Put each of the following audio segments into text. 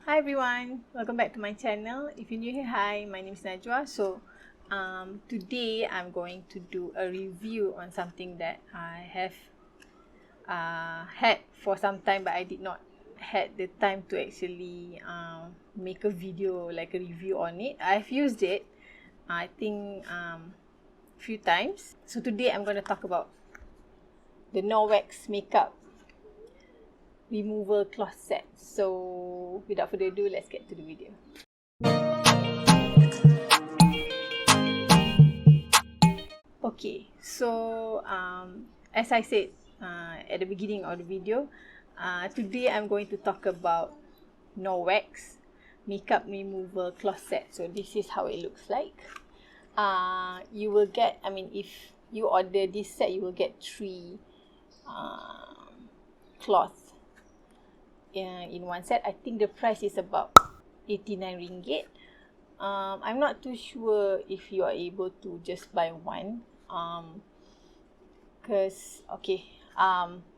Hi everyone, welcome back to my channel. If you're new here, hi, my name is Najwa. Today I'm going to do a review on something that I have had for some time, but I did not had the time to actually make a video, like a review on it. I've used it, I think few times. So today I'm going to talk about the Norwex makeup removal cloth set. So without further ado, let's get to the video. Okay, so as I said at the beginning of the video, today I'm going to talk about Norwex makeup removal cloth set. So this is how it looks like. You will get, if you order this set, you will get 3 cloths in one set. I think the price is about 89 ringgit. I'm not too sure if you are able to just buy one.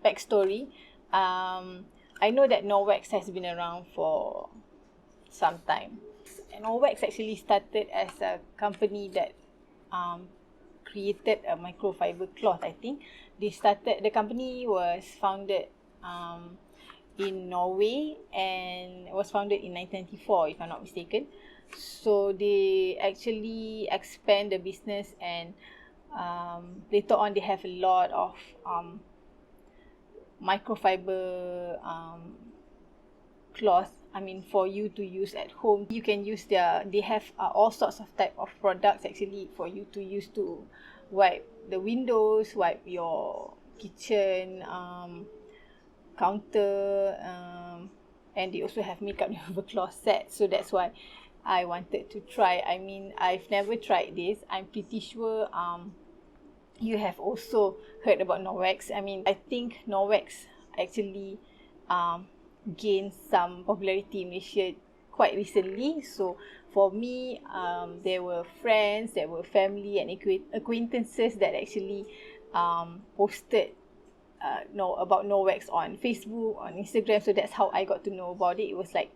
Backstory. I know that Norwex has been around for some time. Norwex actually started as a company that created a microfiber cloth. I think the company was founded in Norway and was founded in 1994, if I'm not mistaken. So they actually expand the business, and later on they have a lot of microfiber cloth, for you to use at home. You can use they have all sorts of type of products actually for you to use to wipe the windows, wipe your kitchen counter, and they also have makeup removal cloth set. So that's why I wanted to try. I've never tried this. I'm pretty sure you have also heard about Norwex. I think Norwex actually gained some popularity in Malaysia quite recently. So for me, there were friends, there were family and acquaintances that actually posted about Norwex on Facebook, on Instagram. So that's how I got to know about it. It was like,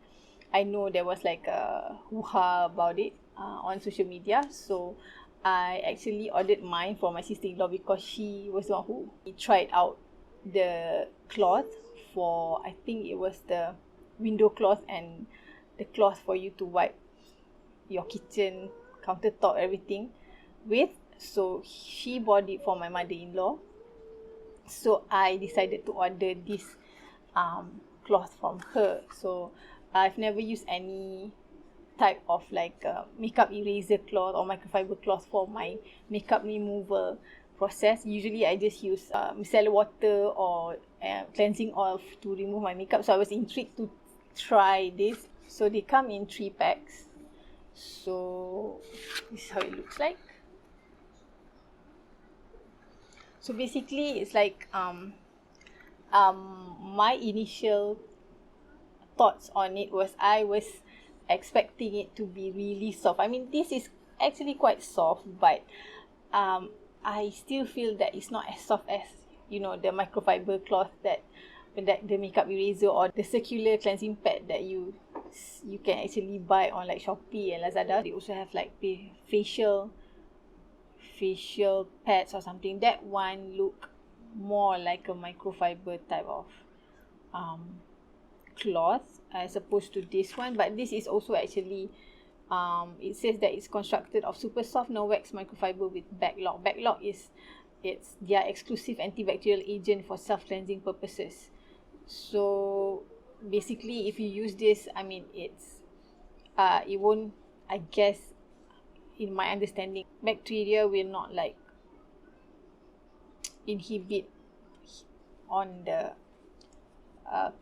I know there was like a hoo-ha about it on social media. So I actually ordered mine for my sister-in-law because she was the one who tried out the cloth for, I think it was the window cloth and the cloth for you to wipe your kitchen countertop, everything with. So she bought it for my mother-in-law. So I decided to order this cloth from her. So I've never used any type of like makeup eraser cloth or microfiber cloth for my makeup removal process. Usually I just use micellar water or cleansing oil to remove my makeup. So I was intrigued to try this. So they come in 3 packs. So this is how it looks like. So basically it's like my initial thoughts on it was, I was expecting it to be really soft. This is actually quite soft, but I still feel that it's not as soft as, the microfiber cloth that the makeup eraser or the circular cleansing pad that you can actually buy on like Shopee and Lazada. They also have like facial pads or something. That one look more like a microfiber type of cloth as opposed to this one. But this is also actually it says that it's constructed of super soft Norwex microfiber with backlock. Backlock it's their exclusive antibacterial agent for self-cleansing purposes. So basically if you use this, it won't, I guess, in my understanding, bacteria will not like inhibit on the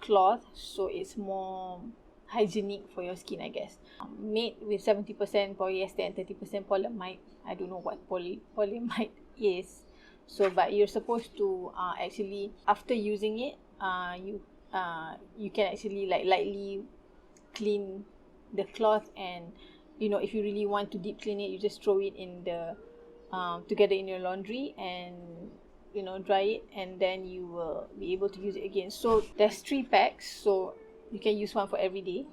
cloth, so it's more hygienic for your skin, I guess. Made with 70% polyester and 30% polyamide. I don't know what polyamide is. So but you're supposed to actually, after using it, you can actually like lightly clean the cloth, and if you really want to deep clean it, you just throw it in the together in your laundry and dry it, and then you will be able to use it again. So there's 3 packs, so you can use one for every day.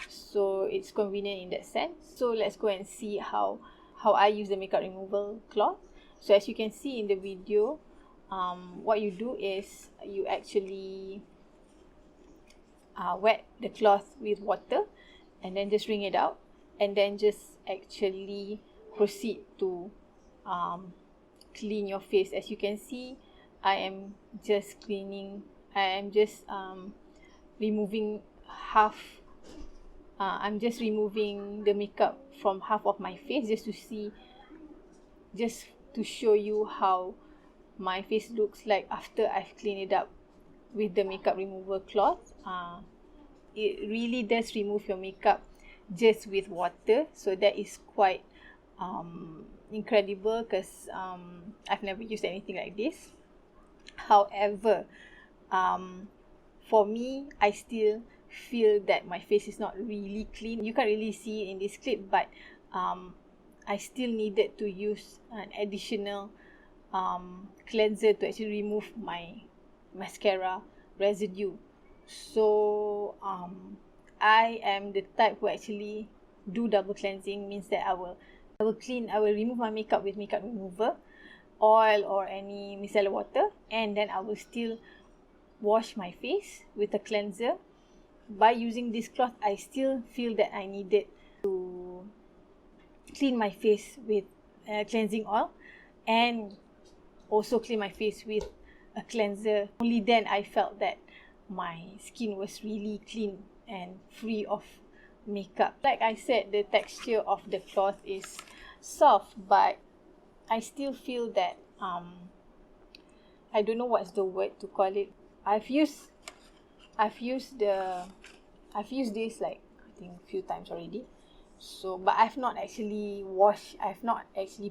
so it's convenient in that sense. So let's go and see how I use the makeup removal cloth. So as you can see in the video, what you do is you actually wet the cloth with water and then just wring it out, and then just actually proceed to clean your face. As you can see, I am just removing half. I'm just removing the makeup from half of my face just to show you how my face looks like after I've cleaned it up with the makeup remover cloth. It really does remove your makeup just with water, so that is quite incredible, because I've never used anything like this. However, for me, I still feel that my face is not really clean. You can't really see it in this clip, but I still needed to use an additional cleanser to actually remove my mascara residue. So I am the type who actually do double cleansing, means that I will remove my makeup with makeup remover, oil or any micellar water, and then I will still wash my face with a cleanser. By using this cloth, I still feel that I needed to clean my face with cleansing oil and also clean my face with a cleanser. Only then I felt that my skin was really clean and free of makeup. Like I said, the texture of the cloth is soft, but I still feel that I don't know what's the word to call it. I've used this like I think a few times already. So, but I've not actually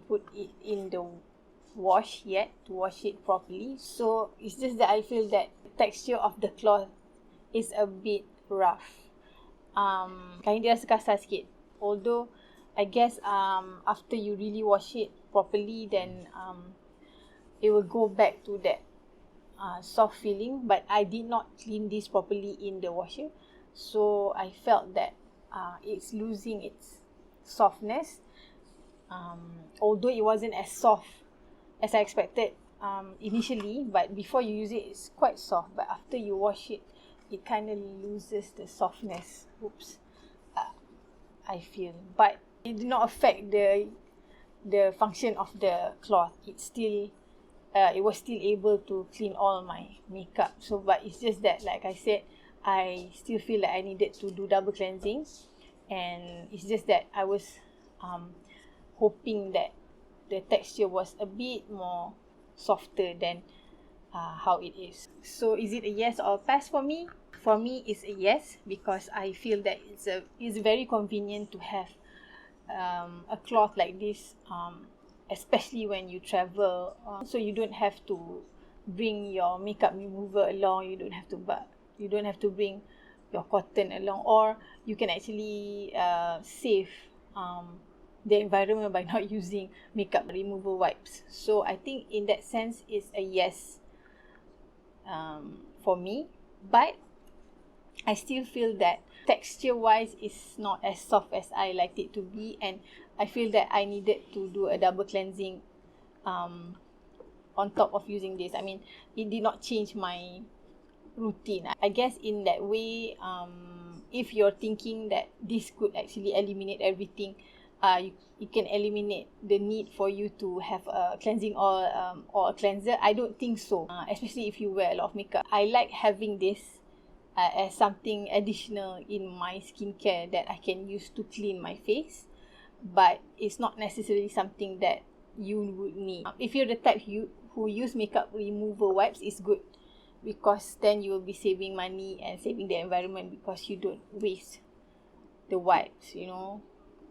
put it in the wash yet to wash it properly. So it's just that I feel that the texture of the cloth is a bit rough. Kind dia rasa kasar sikit. Although I guess after you really wash it properly, then it will go back to that soft feeling. But I did not clean this properly in the washer, so I felt that it's losing its softness. Although it wasn't as soft as I expected initially, but before you use it, it's quite soft. But after you wash it, it kind of loses the softness. I feel, but it did not affect the function of the cloth. It was still able to clean all my makeup. So, but it's just that, like I said, I still feel like I needed to do double cleansing, and it's just that I was hoping that the texture was a bit more softer than how it is. So is it a yes or a pass for me? For me, it's a yes, because I feel that it's very convenient to have a cloth like this, especially when you travel. So you don't have to bring your makeup remover along. You don't have to bring your cotton along, or you can actually save the environment by not using makeup remover wipes. So I think in that sense, it's a yes for me. But I still feel that texture wise is not as soft as I liked it to be, and I feel that I needed to do a double cleansing on top of using this. I mean, it did not change my routine. I guess in that way, if you're thinking that this could actually eliminate everything, you can eliminate the need for you to have a cleansing oil or a cleanser. I don't think so, especially if you wear a lot of makeup. I like having this as something additional in my skincare that I can use to clean my face, but it's not necessarily something that you would need. If you're the type who use makeup remover wipes, it's good, because then you will be saving money and saving the environment, because you don't waste the wipes, you know.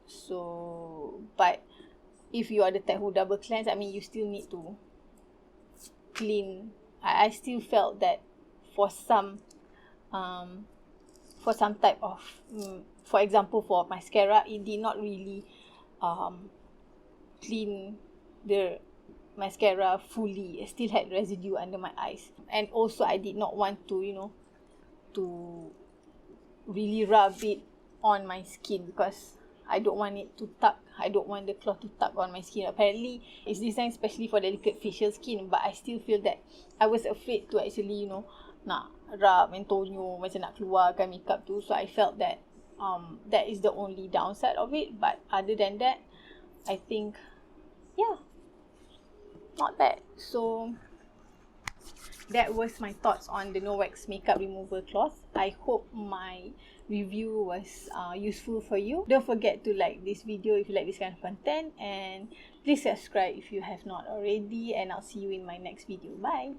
So, but if you are the type who double cleanse, I mean, you still need to clean. I still felt that for some type of, for example, for mascara, it did not really clean the mascara fully. It still had residue under my eyes, and also I did not want to, to really rub it on my skin because I don't want it to tug. I don't want the cloth to tug on my skin. Apparently, it's designed especially for delicate facial skin, but I still feel that I was afraid to actually, you know, nak rub and tonyo macam nak keluarkan makeup tu. So I felt that that is the only downside of it. But other than that, I think, yeah, not bad. So that was my thoughts on the Norwex makeup remover cloth. I hope my review was useful for you. Don't forget to like this video if you like this kind of content, and please subscribe if you have not already, and I'll see you in my next video. Bye.